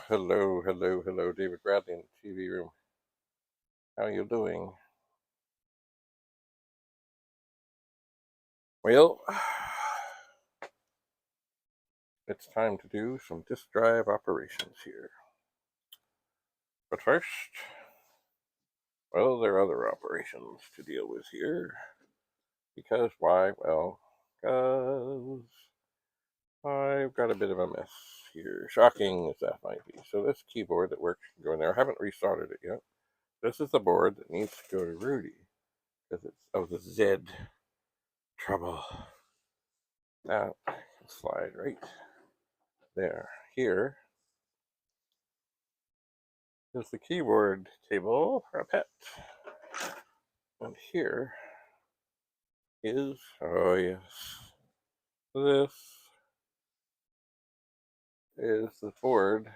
Hello, David Bradley in the TV room. How you doing? Well, it's time to do some disk drive operations here. But first, well, there are other operations to deal with here. Because why? Well, because I've got a bit of a mess here. Shocking as that might be. So this keyboard that works can go in there. I haven't restarted it yet. This is the board that needs to go to Rudy because it's of the Z trouble. Now, slide right there. Here is the keyboard table for a pet. And here is, oh yes, this is the board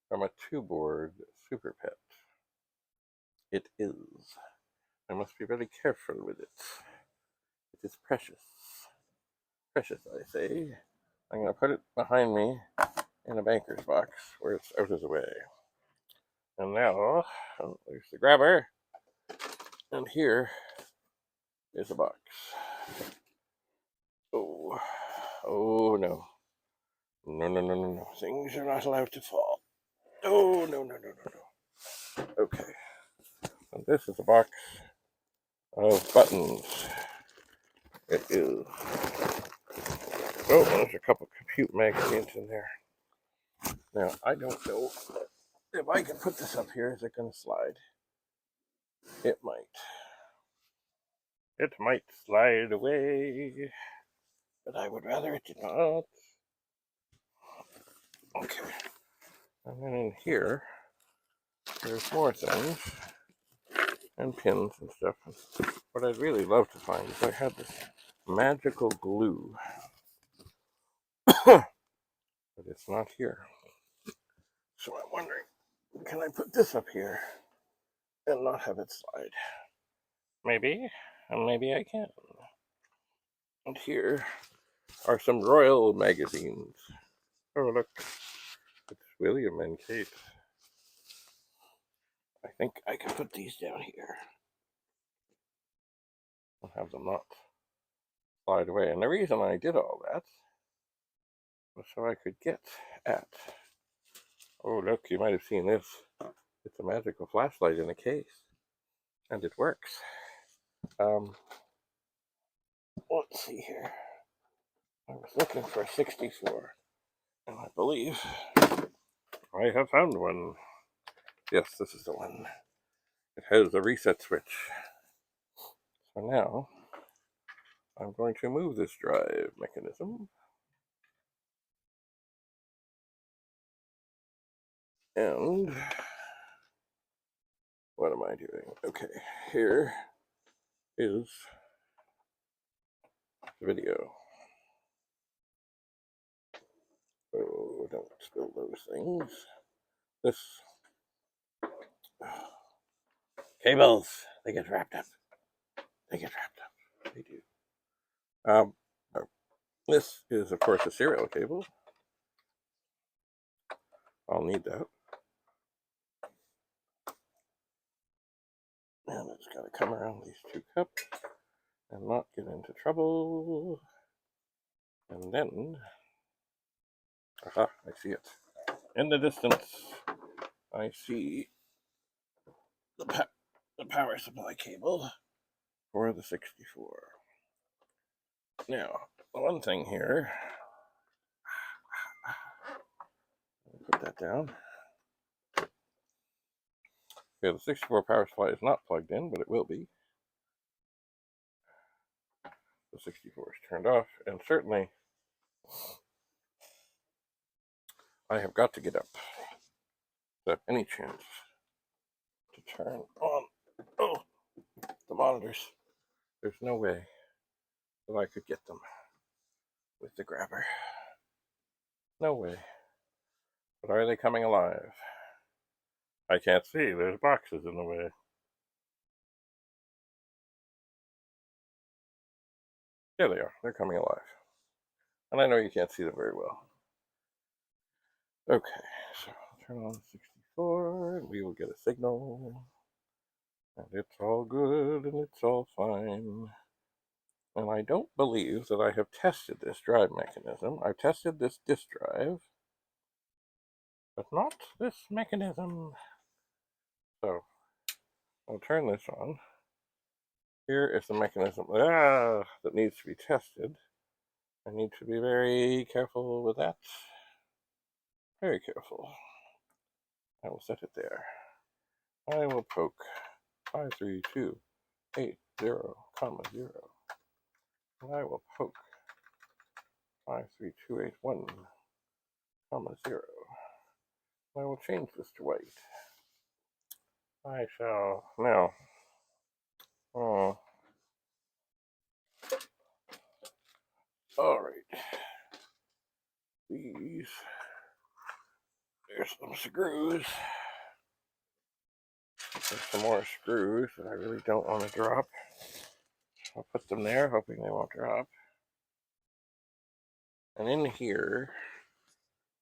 from a two-board Super Pet. It is. I must be very careful with it. It is precious. Precious, I say. I'm going to put it behind me in a banker's box where it's out of the way. And now, there's the grabber. And here is a box. Oh, oh no. No. Things are not allowed to fall. Oh, no. Okay. And this is a box of buttons. It is. Oh, there's a couple compute magazines in there. Now, I don't know if I can put this up here. Is it going to slide? It might. It might slide away, but I would rather it did not. Okay. And then in here, there's more things and pins and stuff. What I'd really love to find is I had this magical glue, but it's not here. So I'm wondering, can I put this up here and not have it slide? Maybe, and maybe I can. And here are some Royal magazines. Oh, look, it's William and Kate. I think I can put these down here. I'll have them not slide away. And the reason I did all that was so I could get at. Oh, look, you might have seen this. It's a magical flashlight in a case. And it works. Let's see here. I was looking for a 64. And I believe I have found one. Yes, this is the one. It has a reset switch. So now, I'm going to move this drive mechanism. And what am I doing? Okay, here is the video. Oh, don't spill those things. This cables, they get wrapped up. They do. Oh, this is, of course, a serial cable. I'll need that. And it's got to come around these two cups and not get into trouble. And then, aha, I see it. In the distance, I see the power supply cable for the 64. Now, the one thing here, put that down. Okay, the 64 power supply is not plugged in, but it will be. The 64 is turned off, and certainly I have got to get up to have any chance to turn on the monitors. There's no way that I could get them with the grabber. No way. But are they coming alive? I can't see. There's boxes in the way. There they are. They're coming alive. And I know you can't see them very well. Okay, so I'll turn on the 64 and we will get a signal. And it's all good and it's all fine. And I don't believe that I have tested this drive mechanism. I've tested this disk drive, but not this mechanism. So I'll turn this on. Here is the mechanism that needs to be tested. I need to be very careful with that. Very careful. I will set it there. I will poke 53280, comma 0. And I will poke 53281, comma 0. I will change this to white. I shall now. Oh. All right. These. There's some screws. There's some more screws that I really don't want to drop. I'll put them there, hoping they won't drop. And in here,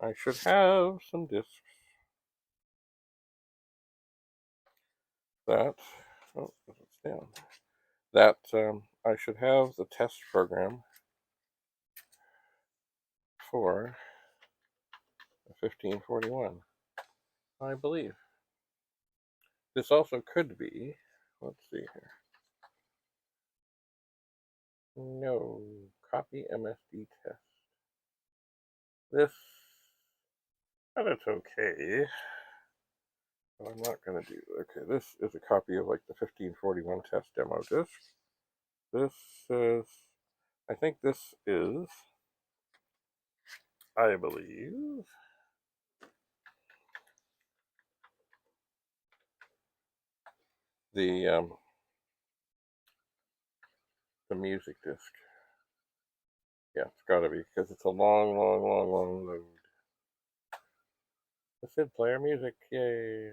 I should have some discs that, oh, it's down, that I should have the test program for 1541, I believe. This also could be, let's see here. No, copy MSD test. This, and it's okay, but I'm not going to do, okay, this is a copy of like the 1541 test demo disc. This is, I think this is, I believe, the music disc. Yeah, it's got to be, because it's a long load. This said player music, yay.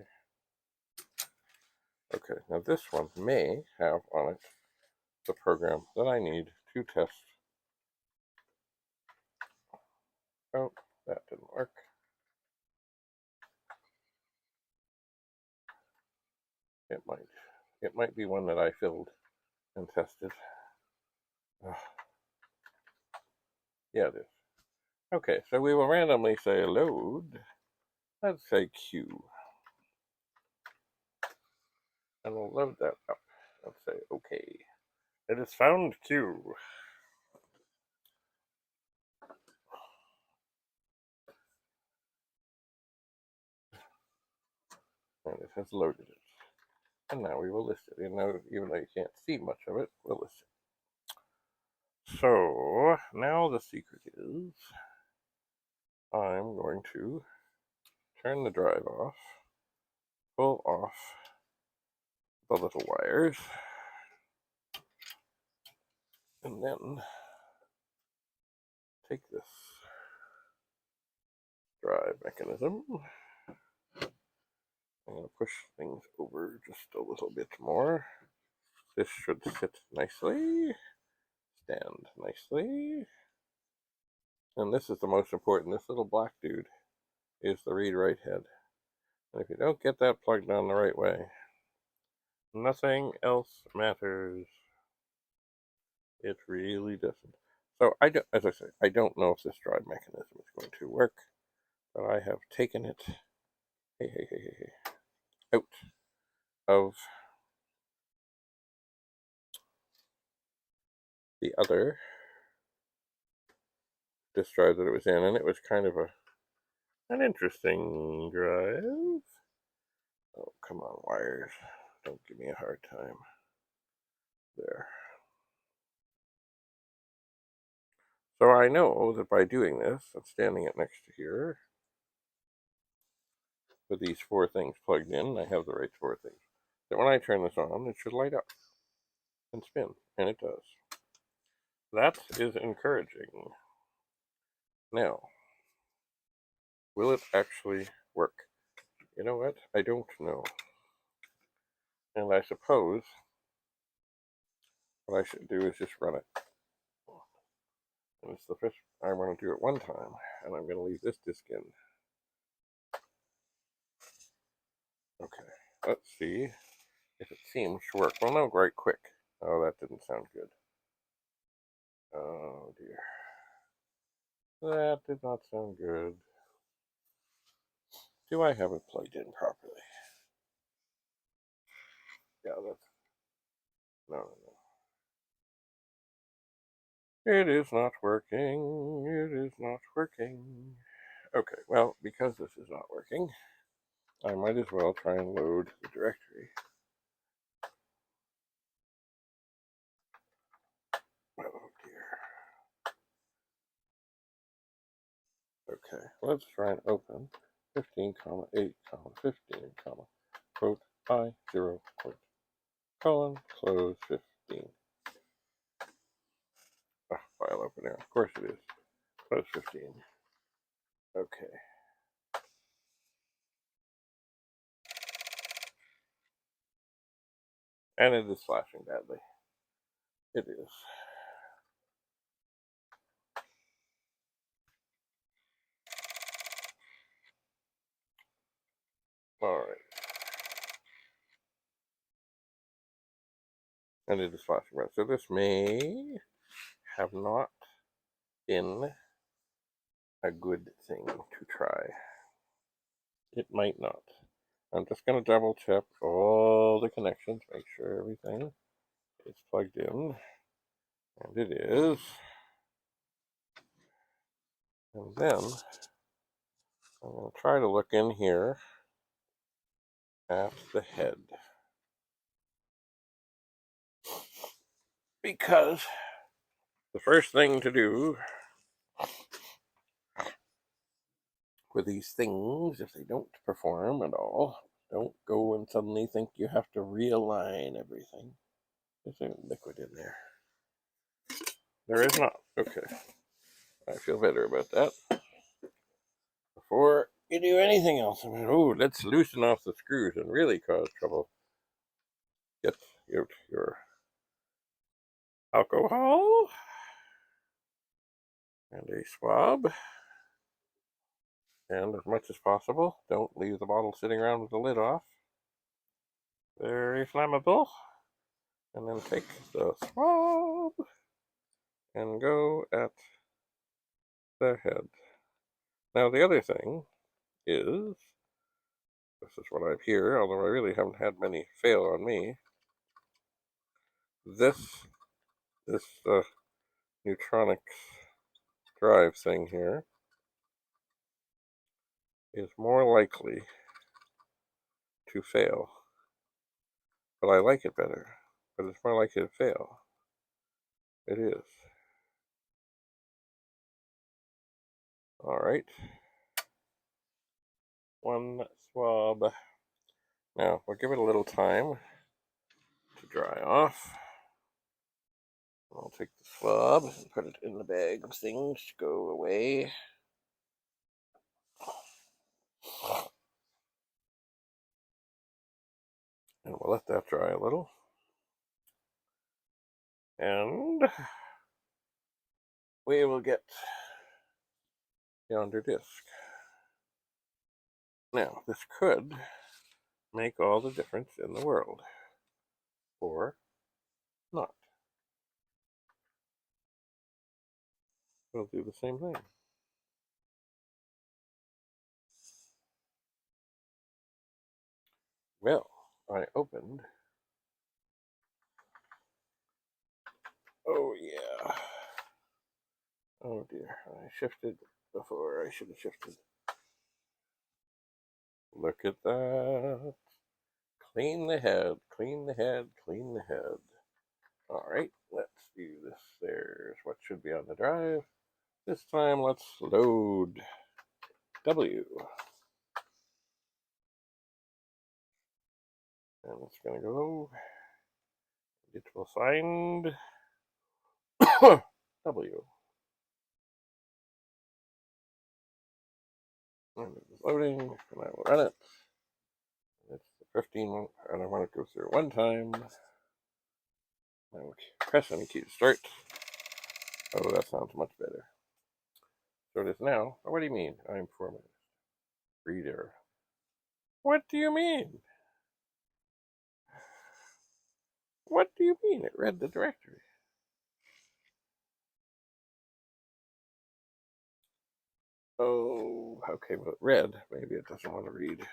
Okay, now this one may have on it the program that I need to test. Oh, that didn't work. It might be one that I filled and tested. Yeah, it is. Okay, so we will randomly say load. Let's say Q. And we'll load that up. Let's say okay. It has found Q. And it has loaded it. And now we will list it. Even though you can't see much of it, we'll list it. So now the secret is I'm going to turn the drive off, pull off the little wires, and then take this drive mechanism. I'm going to push things over just a little bit more. This should sit nicely, stand nicely. And this is the most important. This little black dude is the read-write head. And if you don't get that plugged on the right way, nothing else matters. It really doesn't. So as I say, I don't know if this drive mechanism is going to work, but I have taken it out of the other disk drive that it was in, and it was kind of an interesting drive. Oh, come on, wires. Don't give me a hard time. There. So I know that by doing this, I'm standing it next to here, with these four things plugged in, I have the right four things, that when I turn this on, it should light up and spin, and it does. That is encouraging. Now, will it actually work? You know what? I don't know. And I suppose what I should do is just run it. And it's the first I want to do it one time, and I'm going to leave this disc in. let's see if it seems to work. Well, no, right quick. Oh, that didn't sound good. Oh dear. That did not sound good. Do I have it plugged in properly? Yeah, that's... No. It is not working. It is not working. Okay, well, because this is not working, I might as well try and load the directory. Oh dear. Okay, let's try and open 15, 8, 15, quote, I, 0, quote, colon, close 15. File opener. Of course it is. Close 15. Okay. And it is flashing badly. It is. Alright. And it is flashing red. So this may have not been a good thing to try. It might not. I'm just going to double check all the connections, make sure everything is plugged in. And it is. And then I'm going to try to look in here at the head. Because the first thing to do with these things, if they don't perform at all, don't go and suddenly think you have to realign everything. There's a liquid in there. There is not. Okay. I feel better about that. Before you do anything else, I mean, oh, let's loosen off the screws and really cause trouble. Get out your alcohol and a swab. And as much as possible, don't leave the bottle sitting around with the lid off. Very flammable. And then take the swab and go at the head. Now the other thing is, this is what I hear, although I really haven't had many fail on me. This neutronics drive thing here is more likely to fail. But I like it better. But it's more likely to fail. It is. Alright. One swab. Now, we'll give it a little time to dry off. I'll take the swab and put it in the bag of things to go away. And we'll let that dry a little. And we will get yonder disc. Now, this could make all the difference in the world. Or not. We'll do the same thing. Well, I opened. Oh, yeah. Oh, dear. I shifted before I should have shifted. Look at that. Clean the head, clean the head, clean the head. All right, let's do this. There's what should be on the drive. This time, let's load W. And it's going to go. It will find W. And it is loading, and I will run it. It's the 15, and I want to go through it one time. I will press any key to start. Oh, that sounds much better. So it is now. Oh, what do you mean? I'm 4 minutes. Reader. What do you mean? What do you mean? It read the directory. Oh, okay, but read. Maybe it doesn't want to read.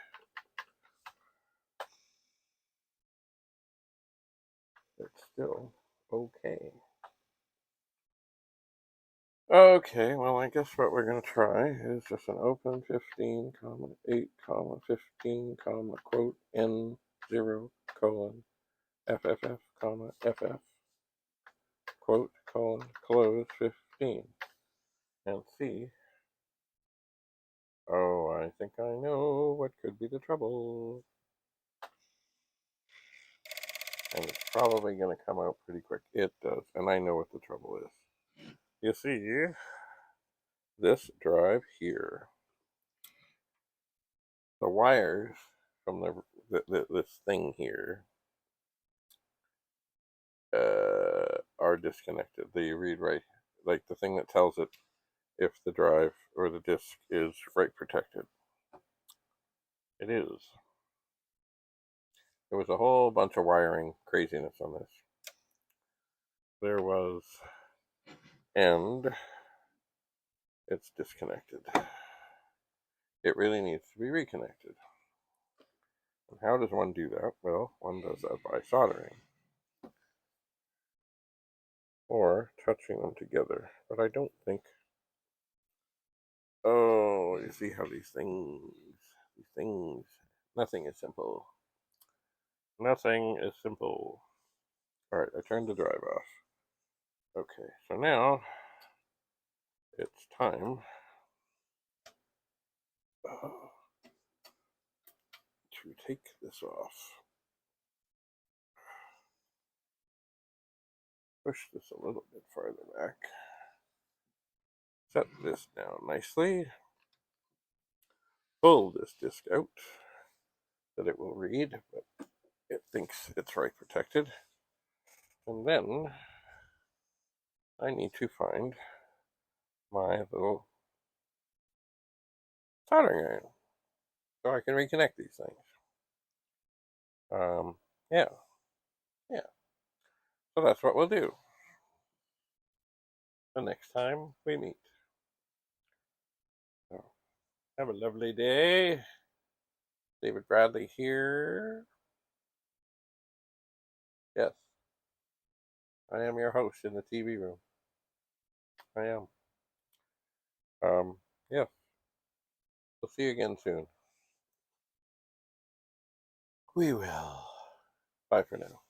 It's still okay. Okay, well, I guess what we're going to try is just an open 15, 8, 15, quote, N0, FFF, FF, quote, close 15, and see. Oh, I think I know what could be the trouble. And it's probably going to come out pretty quick. It does, and I know what the trouble is. You see, this drive here, the wires from this thing here are disconnected. The read-write, like the thing that tells it if the drive or the disk is write protected. It is. There was a whole bunch of wiring craziness on this. There was, and it's disconnected. It really needs to be reconnected. And how does one do that? Well, one does that by soldering or touching them together. But I don't think. Oh, you see how these things, nothing is simple. Nothing is simple. All right, I turned the drive off. Okay, so now it's time to take this off. Push this a little bit farther back. Set this down nicely. Pull this disc out that it will read, but it thinks it's write protected. And then I need to find my little soldering iron so I can reconnect these things. Yeah. So that's what we'll do the next time we meet. So have a lovely day. David Bradley here. Yes, I am your host in the TV room. I am. Yeah. We'll see you again soon. We will. Bye for now.